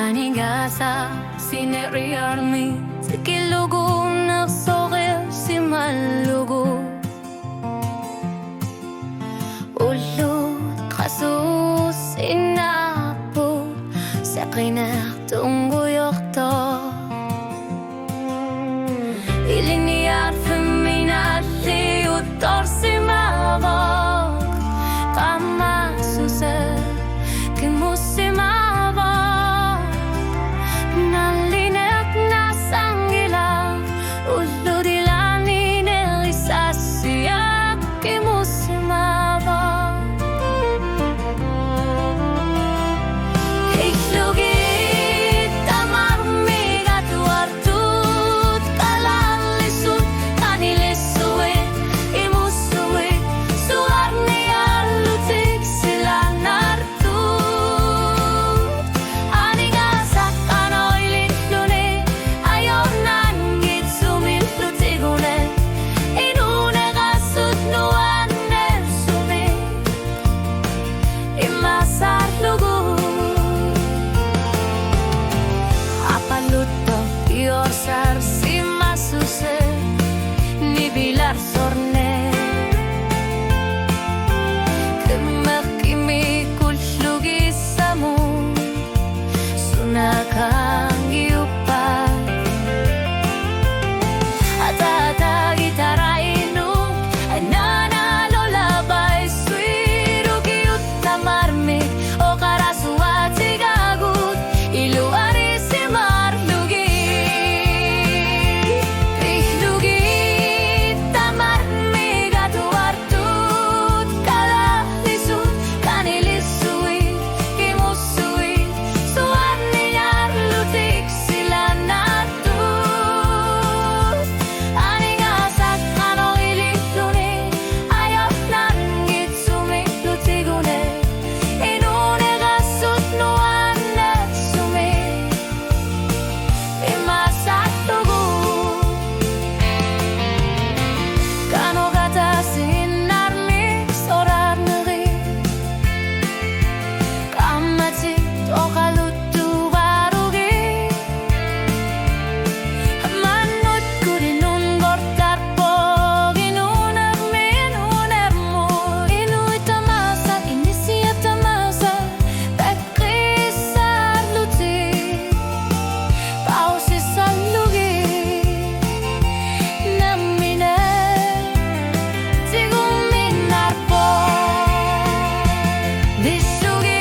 Anigasa sineriarmi Sikilugo nagsokil si malugo Ulot kasus inapo Sa kinaktungguyok to Iliniyar femina liutor si mabok Kama susel kimusimabok Nalinek na sanggila Ulod ilani nelisasiyak kimusimabok Iklugit tamarmi gatuartut Kalalisut kanilisuit Imusuit suarni alutik sila nartut Anigasak anoilit lune Ayon nangit sumillutigune Inune gasut nuan nersume Imasar lugu Apaluto yorsar si masuse Ni bilar sorne Kemakimi kullugi samu Sunakang iupan Atata gitarainu Nanalo labay suiru giut tamarmi O karasuat sigagut Iluari si marlugi Ihlugi tamarmi gatuartut Kalalisut kanilisuit Kimusuit suarni arlutik sila natut Aningasak anoilit lune Ayok nangit sumiklutigune Inune gasut nuan nersume Imasak lugu Kano gata sinarmi sorar neri Kamatik o kalutu barugi Manut kurinun gortar po Ginunermi inunermo Inuy tamasa inisiya tamasa Pekrisar luti Pausi salugi Namine Tiguminar po Disugi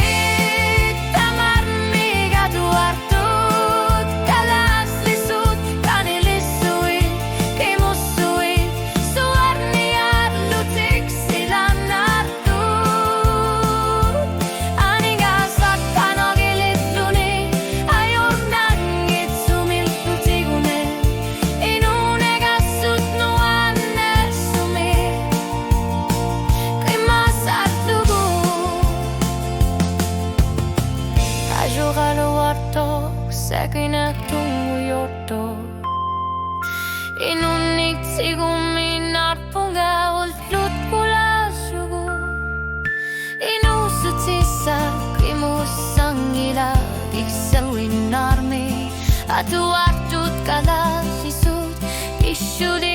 tamarmi gatuartut Kalaslisut kanilisuit Kimusuit suarni arlutik sila nartut Anigasak kanogilit luni Ayor nangit sumillutigune Inune gasut nuan nersume Kimasar lugu Ajugalo warto Sekinak tunguyoto Inunik siguminar punga Ultlut kula sugu Inusutisa kimusangila Isang winarmi Atuartut kalasisut Ishuli